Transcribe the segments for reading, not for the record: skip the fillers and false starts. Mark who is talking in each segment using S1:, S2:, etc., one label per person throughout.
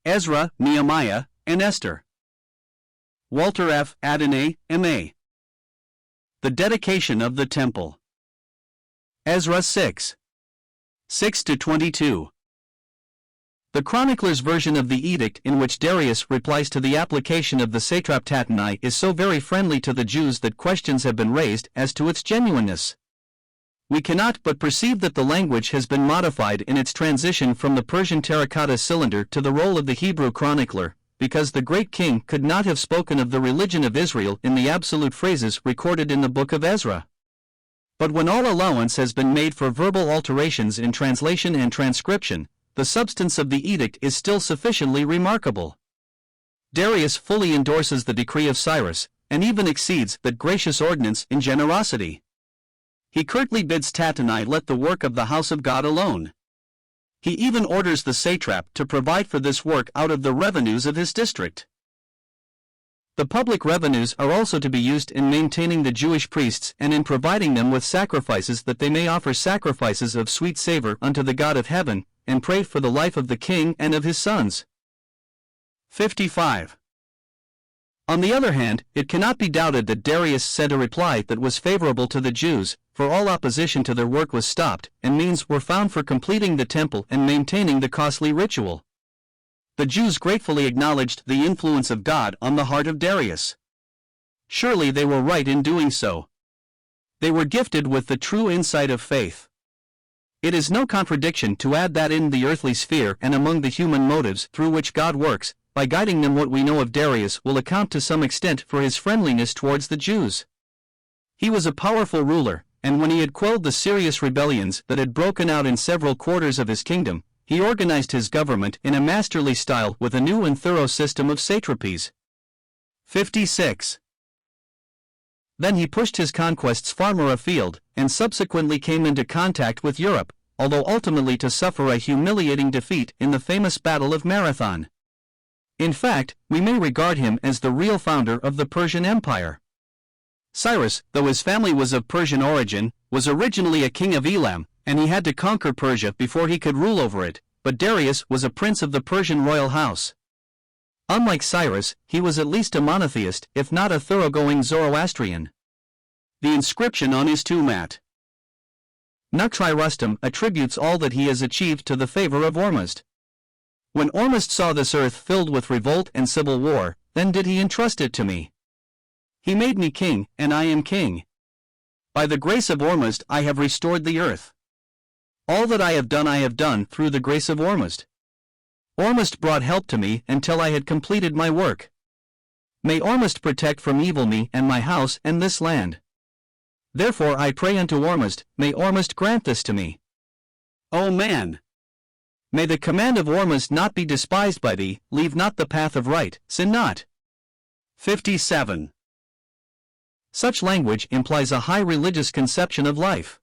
S1: Ezra, Nehemiah, and Esther. Walter F. Adeney, M.A. The Dedication of the Temple. Ezra 6. 6-22. The chronicler's version of the edict in which Darius replies to the application of the satrap Tatenai is so very friendly to the Jews that questions have been raised as to its genuineness. We cannot but perceive that the language has been modified in its transition from the Persian terracotta cylinder to the role of the Hebrew chronicler, because the great king could not have spoken of the religion of Israel in the absolute phrases recorded in the book of Ezra. But when all allowance has been made for verbal alterations in translation and transcription, the substance of the edict is still sufficiently remarkable. Darius fully endorses the decree of Cyrus, and even exceeds that gracious ordinance in generosity. He curtly bids Tatenai let the work of the house of God alone. He even orders the satrap to provide for this work out of the revenues of his district. The public revenues are also to be used in maintaining the Jewish priests and in providing them with sacrifices that they may offer sacrifices of sweet savor unto the God of heaven, and pray for the life of the king and of his sons. 55. On the other hand, it cannot be doubted that Darius sent a reply that was favorable to the Jews, for all opposition to their work was stopped, and means were found for completing the temple and maintaining the costly ritual. The Jews gratefully acknowledged the influence of God on the heart of Darius. Surely they were right in doing so. They were gifted with the true insight of faith. It is no contradiction to add that in the earthly sphere and among the human motives through which God works, by guiding them, what we know of Darius will account to some extent for his friendliness towards the Jews. He was a powerful ruler, and when he had quelled the serious rebellions that had broken out in several quarters of his kingdom, he organized his government in a masterly style with a new and thorough system of satrapies. 56. Then he pushed his conquests farther afield, and subsequently came into contact with Europe, although ultimately to suffer a humiliating defeat in the famous Battle of Marathon. In fact, we may regard him as the real founder of the Persian Empire. Cyrus, though his family was of Persian origin, was originally a king of Elam, and he had to conquer Persia before he could rule over it, but Darius was a prince of the Persian royal house. Unlike Cyrus, he was at least a monotheist, if not a thoroughgoing Zoroastrian. The inscription on his tomb at Nuktri Rustum attributes all that he has achieved to the favor of Ormuzd. When Ormuzd saw this earth filled with revolt and civil war, then did he entrust it to me. He made me king, and I am king. By the grace of Ormuzd I have restored the earth. All that I have done through the grace of Ormuzd. Ormuzd brought help to me until I had completed my work. May Ormuzd protect from evil me and my house and this land. Therefore I pray unto Ormuzd, may Ormuzd grant this to me. O man! May the command of Ormuzd not be despised by thee, leave not the path of right, sin not. 57. Such language implies a high religious conception of life.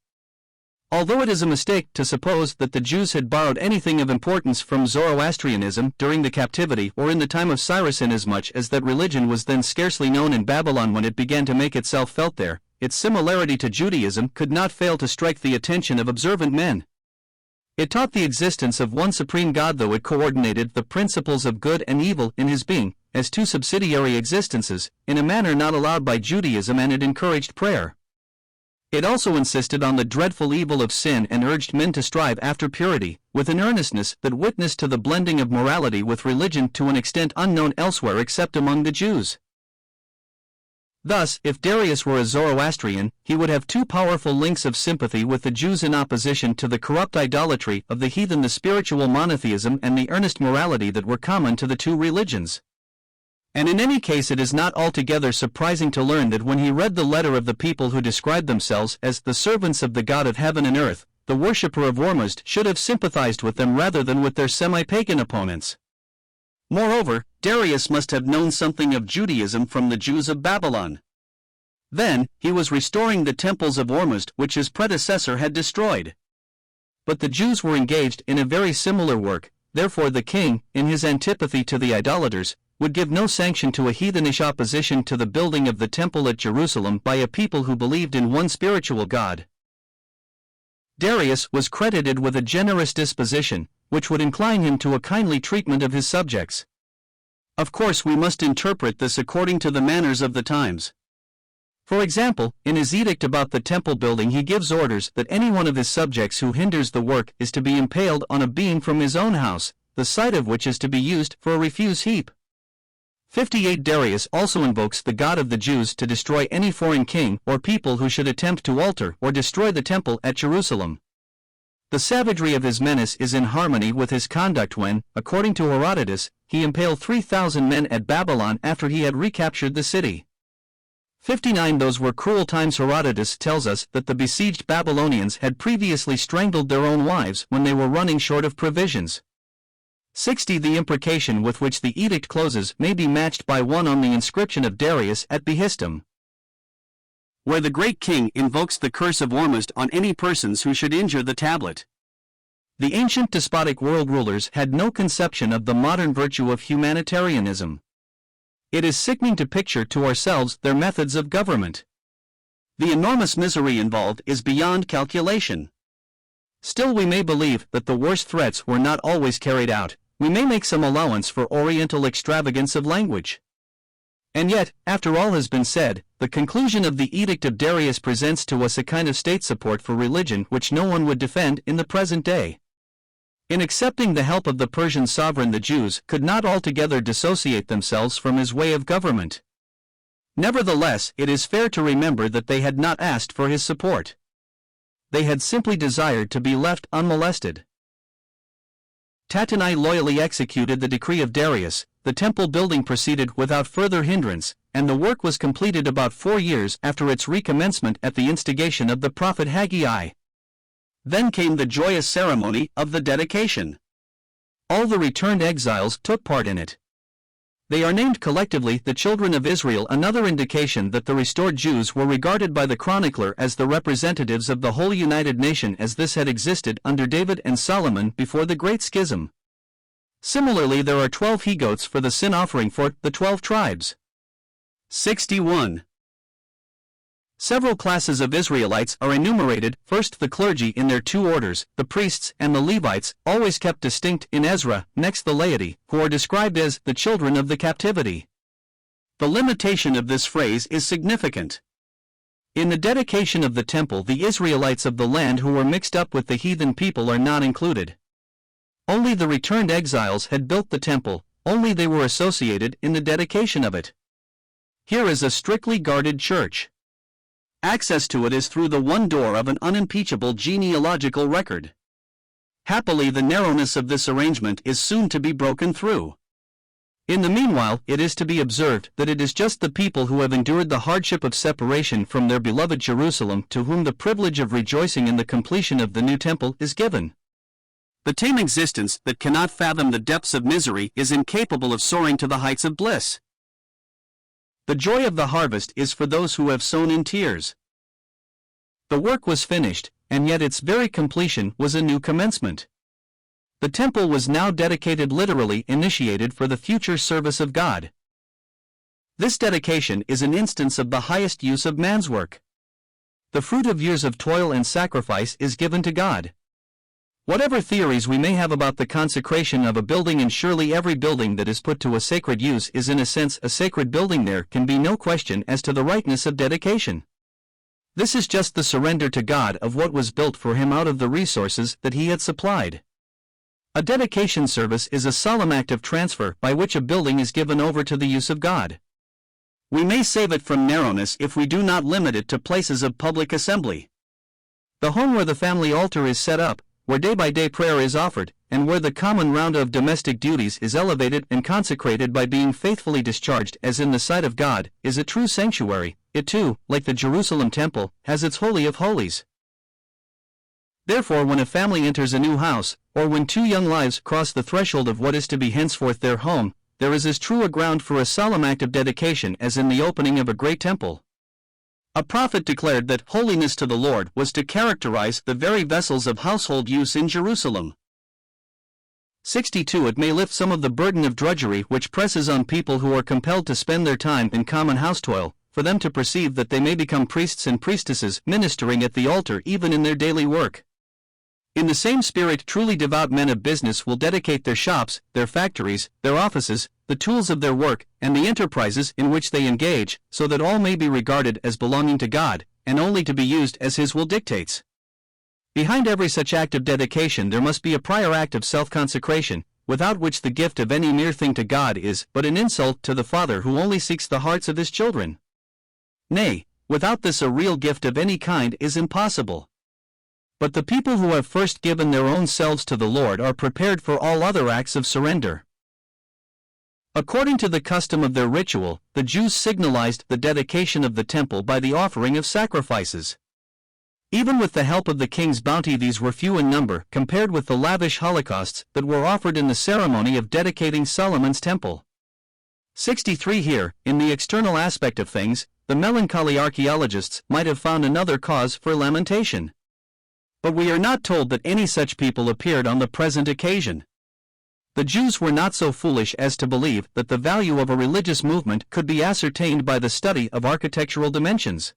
S1: Although it is a mistake to suppose that the Jews had borrowed anything of importance from Zoroastrianism during the captivity or in the time of Cyrus, inasmuch as that religion was then scarcely known in Babylon when it began to make itself felt there, its similarity to Judaism could not fail to strike the attention of observant men. It taught the existence of one supreme God, though it coordinated the principles of good and evil in his being, as two subsidiary existences, in a manner not allowed by Judaism, and it encouraged prayer. It also insisted on the dreadful evil of sin and urged men to strive after purity, with an earnestness that witnessed to the blending of morality with religion to an extent unknown elsewhere except among the Jews. Thus, if Darius were a Zoroastrian, he would have two powerful links of sympathy with the Jews in opposition to the corrupt idolatry of the heathen, the spiritual monotheism and the earnest morality that were common to the two religions. And in any case, it is not altogether surprising to learn that when he read the letter of the people who described themselves as the servants of the God of heaven and earth, the worshipper of Ormuzd should have sympathized with them rather than with their semi-pagan opponents. Moreover, Darius must have known something of Judaism from the Jews of Babylon. Then, he was restoring the temples of Ormuzd which his predecessor had destroyed. But the Jews were engaged in a very similar work, therefore the king, in his antipathy to the idolaters, would give no sanction to a heathenish opposition to the building of the temple at Jerusalem by a people who believed in one spiritual God. Darius was credited with a generous disposition, which would incline him to a kindly treatment of his subjects. Of course, we must interpret this according to the manners of the times. For example, in his edict about the temple building he gives orders that any one of his subjects who hinders the work is to be impaled on a beam from his own house, the site of which is to be used for a refuse heap. 58 Darius also invokes the God of the Jews to destroy any foreign king or people who should attempt to alter or destroy the temple at Jerusalem. The savagery of his menace is in harmony with his conduct when, according to Herodotus, he impaled 3,000 men at Babylon after he had recaptured the city. 59 Those were cruel times. Herodotus tells us that the besieged Babylonians had previously strangled their own wives when they were running short of provisions. 60 The imprecation with which the edict closes may be matched by one on the inscription of Darius at Behistum, where the great king invokes the curse of Ormuzd on any persons who should injure the tablet. The ancient despotic world rulers had no conception of the modern virtue of humanitarianism. It is sickening to picture to ourselves their methods of government. The enormous misery involved is beyond calculation. Still, we may believe that the worst threats were not always carried out. We may make some allowance for Oriental extravagance of language. And yet, after all has been said, the conclusion of the Edict of Darius presents to us a kind of state support for religion which no one would defend in the present day. In accepting the help of the Persian sovereign, the Jews could not altogether dissociate themselves from his way of government. Nevertheless, it is fair to remember that they had not asked for his support. They had simply desired to be left unmolested. Tattenai loyally executed the decree of Darius, the temple building proceeded without further hindrance, and the work was completed about 4 years after its recommencement at the instigation of the prophet Haggai. Then came the joyous ceremony of the dedication. All the returned exiles took part in it. They are named collectively the children of Israel, another indication that the restored Jews were regarded by the chronicler as the representatives of the whole united nation, as this had existed under David and Solomon before the Great Schism. Similarly, there are 12 he-goats for the sin offering for the 12 tribes. 61. Several classes of Israelites are enumerated. First, the clergy in their 2 orders, the priests and the Levites, always kept distinct in Ezra. Next, the laity, who are described as the children of the captivity. The limitation of this phrase is significant. In the dedication of the temple, the Israelites of the land who were mixed up with the heathen people are not included. Only the returned exiles had built the temple, only they were associated in the dedication of it. Here is a strictly guarded church. Access to it is through the one door of an unimpeachable genealogical record. Happily, the narrowness of this arrangement is soon to be broken through. In the meanwhile, it is to be observed that it is just the people who have endured the hardship of separation from their beloved Jerusalem to whom the privilege of rejoicing in the completion of the new temple is given. The tame existence that cannot fathom the depths of misery is incapable of soaring to the heights of bliss. The joy of the harvest is for those who have sown in tears. The work was finished, and yet its very completion was a new commencement. The temple was now dedicated, literally initiated for the future service of God. This dedication is an instance of the highest use of man's work. The fruit of years of toil and sacrifice is given to God. Whatever theories we may have about the consecration of a building, and surely every building that is put to a sacred use is in a sense a sacred building, there can be no question as to the rightness of dedication. This is just the surrender to God of what was built for him out of the resources that he had supplied. A dedication service is a solemn act of transfer by which a building is given over to the use of God. We may save it from narrowness if we do not limit it to places of public assembly. The home where the family altar is set up, where day-by-day prayer is offered, and where the common round of domestic duties is elevated and consecrated by being faithfully discharged as in the sight of God, is a true sanctuary. It too, like the Jerusalem temple, has its holy of holies. Therefore, when a family enters a new house, or when 2 young lives cross the threshold of what is to be henceforth their home, there is as true a ground for a solemn act of dedication as in the opening of a great temple. A prophet declared that holiness to the Lord was to characterize the very vessels of household use in Jerusalem. 62. It may lift some of the burden of drudgery which presses on people who are compelled to spend their time in common house toil, for them to perceive that they may become priests and priestesses ministering at the altar even in their daily work. In the same spirit, truly devout men of business will dedicate their shops, their factories, their offices, the tools of their work, and the enterprises in which they engage, so that all may be regarded as belonging to God, and only to be used as His will dictates. Behind every such act of dedication there must be a prior act of self-consecration, without which the gift of any mere thing to God is but an insult to the Father who only seeks the hearts of His children. Nay, without this a real gift of any kind is impossible. But the people who have first given their own selves to the Lord are prepared for all other acts of surrender. According to the custom of their ritual, the Jews signalized the dedication of the temple by the offering of sacrifices. Even with the help of the king's bounty, these were few in number compared with the lavish holocausts that were offered in the ceremony of dedicating Solomon's temple. 63 Here, in the external aspect of things, the melancholy archaeologists might have found another cause for lamentation. But we are not told that any such people appeared on the present occasion. The Jews were not so foolish as to believe that the value of a religious movement could be ascertained by the study of architectural dimensions.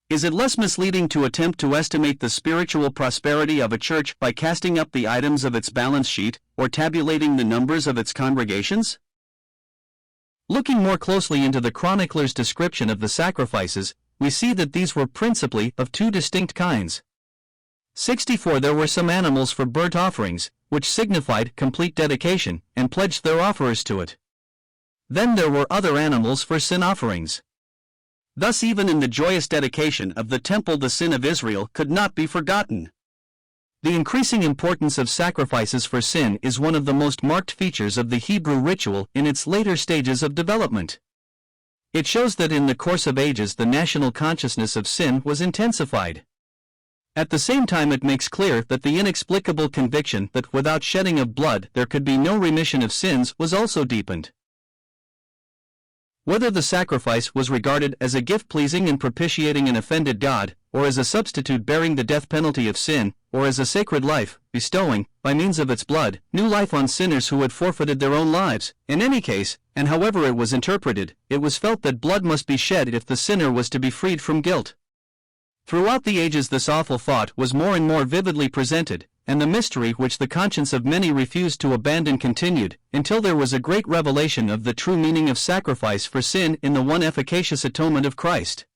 S1: Is it less misleading to attempt to estimate the spiritual prosperity of a church by casting up the items of its balance sheet, or tabulating the numbers of its congregations? Looking more closely into the chronicler's description of the sacrifices, we see that these were principally of two distinct kinds. 64 There were some animals for burnt offerings, which signified complete dedication, and pledged their offerers to it. Then there were other animals for sin offerings. Thus even in the joyous dedication of the temple the sin of Israel could not be forgotten. The increasing importance of sacrifices for sin is one of the most marked features of the Hebrew ritual in its later stages of development. It shows that in the course of ages the national consciousness of sin was intensified. At the same time it makes clear that the inexplicable conviction that without shedding of blood there could be no remission of sins was also deepened. Whether the sacrifice was regarded as a gift pleasing and propitiating an offended God, or as a substitute bearing the death penalty of sin, or as a sacred life, bestowing, by means of its blood, new life on sinners who had forfeited their own lives, in any case, and however it was interpreted, it was felt that blood must be shed if the sinner was to be freed from guilt. Throughout the ages this awful thought was more and more vividly presented, and the mystery which the conscience of many refused to abandon continued, until there was a great revelation of the true meaning of sacrifice for sin in the one efficacious atonement of Christ.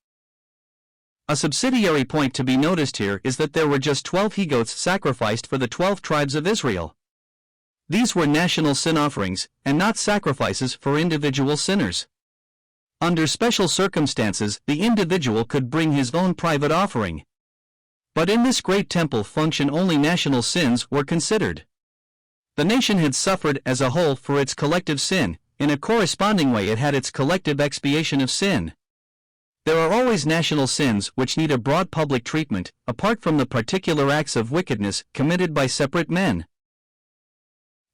S1: A subsidiary point to be noticed here is that there were just 12 he-goats sacrificed for the 12 tribes of Israel. These were national sin offerings, and not sacrifices for individual sinners. Under special circumstances, the individual could bring his own private offering. But in this great temple function only national sins were considered. The nation had suffered as a whole for its collective sin, in a corresponding way it had its collective expiation of sin. There are always national sins which need a broad public treatment, apart from the particular acts of wickedness committed by separate men.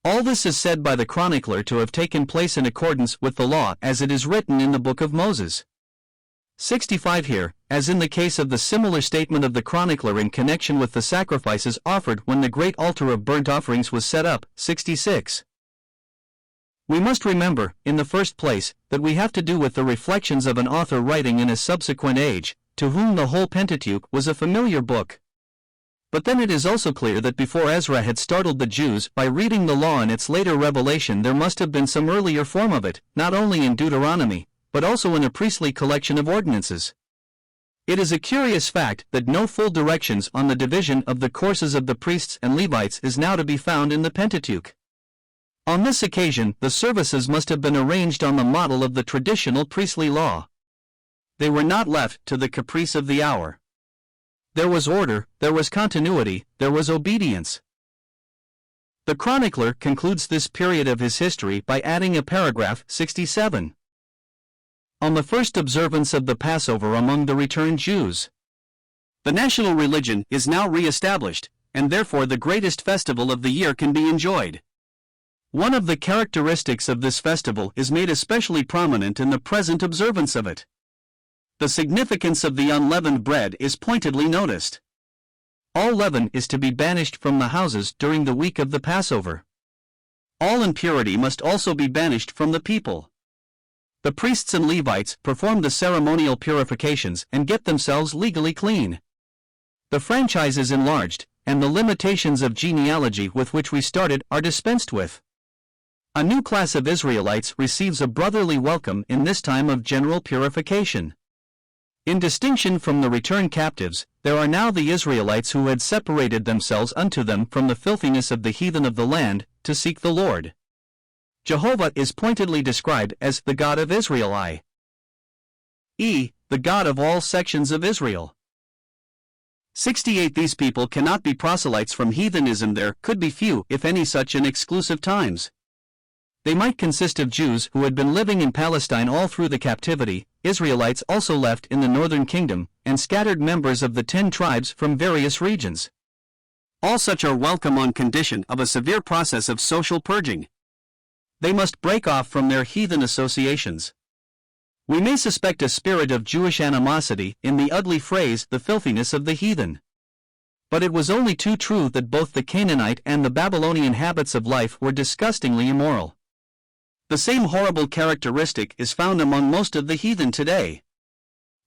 S1: All this is said by the chronicler to have taken place in accordance with the law as it is written in the book of Moses. 65 Here, as in the case of the similar statement of the chronicler in connection with the sacrifices offered when the great altar of burnt offerings was set up. 66. We must remember, in the first place, that we have to do with the reflections of an author writing in a subsequent age, to whom the whole Pentateuch was a familiar book. But then it is also clear that before Ezra had startled the Jews by reading the law in its later revelation there must have been some earlier form of it, not only in Deuteronomy, but also in a priestly collection of ordinances. It is a curious fact that no full directions on the division of the courses of the priests and Levites is now to be found in the Pentateuch. On this occasion the services must have been arranged on the model of the traditional priestly law. They were not left to the caprice of the hour. There was order, there was continuity, there was obedience. The chronicler concludes this period of his history by adding a paragraph. 67. On the first observance of the Passover among the returned Jews. The national religion is now re-established, and therefore the greatest festival of the year can be enjoyed. One of the characteristics of this festival is made especially prominent in the present observance of it. The significance of the unleavened bread is pointedly noticed. All leaven is to be banished from the houses during the week of the Passover. All impurity must also be banished from the people. The priests and Levites perform the ceremonial purifications and get themselves legally clean. The franchise is enlarged, and the limitations of genealogy with which we started are dispensed with. A new class of Israelites receives a brotherly welcome in this time of general purification. In distinction from the returned captives, there are now the Israelites who had separated themselves unto them from the filthiness of the heathen of the land, to seek the Lord. Jehovah is pointedly described as the God of Israel, i.e., the God of all sections of Israel. 68 These people cannot be proselytes from heathenism. There could be few, if any, such in exclusive times. They might consist of Jews who had been living in Palestine all through the captivity, Israelites also left in the northern kingdom, and scattered members of the 10 tribes from various regions. All such are welcome on condition of a severe process of social purging. They must break off from their heathen associations. We may suspect a spirit of Jewish animosity in the ugly phrase, the filthiness of the heathen. But it was only too true that both the Canaanite and the Babylonian habits of life were disgustingly immoral. The same horrible characteristic is found among most of the heathen today.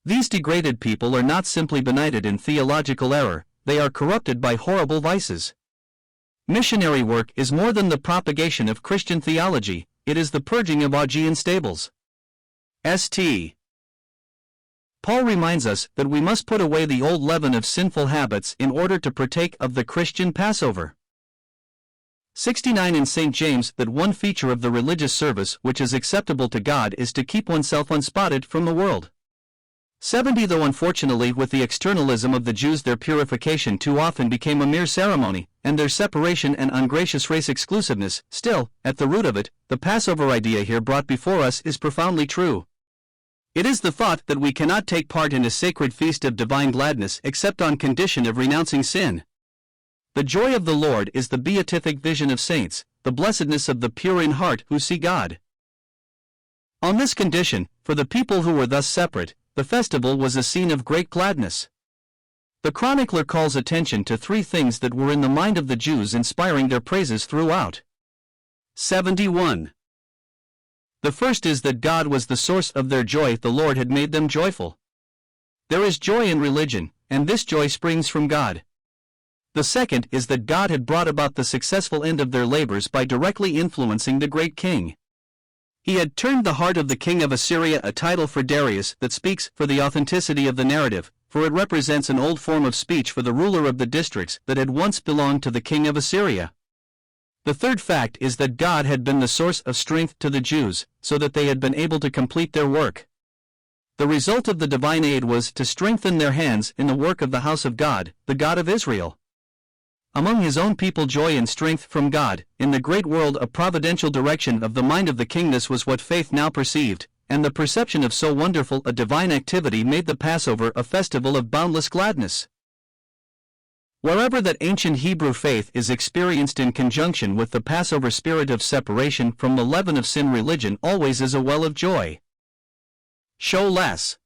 S1: These degraded people are not simply benighted in theological error, they are corrupted by horrible vices. Missionary work is more than the propagation of Christian theology, it is the purging of Augean stables. St. Paul reminds us that we must put away the old leaven of sinful habits in order to partake of the Christian Passover. 69 In St. James that one feature of the religious service which is acceptable to God is to keep oneself unspotted from the world. 70 Though unfortunately with the externalism of the Jews their purification too often became a mere ceremony, and their separation and ungracious race exclusiveness, still, at the root of it, the Passover idea here brought before us is profoundly true. It is the thought that we cannot take part in a sacred feast of divine gladness except on condition of renouncing sin. The joy of the Lord is the beatific vision of saints, the blessedness of the pure in heart who see God. On this condition, for the people who were thus separate, the festival was a scene of great gladness. The chronicler calls attention to 3 things that were in the mind of the Jews inspiring their praises throughout. 71. The first is that God was the source of their joy, the Lord had made them joyful. There is joy in religion, and this joy springs from God. The second is that God had brought about the successful end of their labors by directly influencing the great king. He had turned the heart of the king of Assyria, a title for Darius that speaks for the authenticity of the narrative, for it represents an old form of speech for the ruler of the districts that had once belonged to the king of Assyria. The third fact is that God had been the source of strength to the Jews, so that they had been able to complete their work. The result of the divine aid was to strengthen their hands in the work of the house of God, the God of Israel. Among his own people joy and strength from God, in the great world a providential direction of the mind of the king. This was what faith now perceived, and the perception of so wonderful a divine activity made the Passover a festival of boundless gladness. Wherever that ancient Hebrew faith is experienced in conjunction with the Passover spirit of separation from the leaven of sin, religion always is a well of joy. Show less.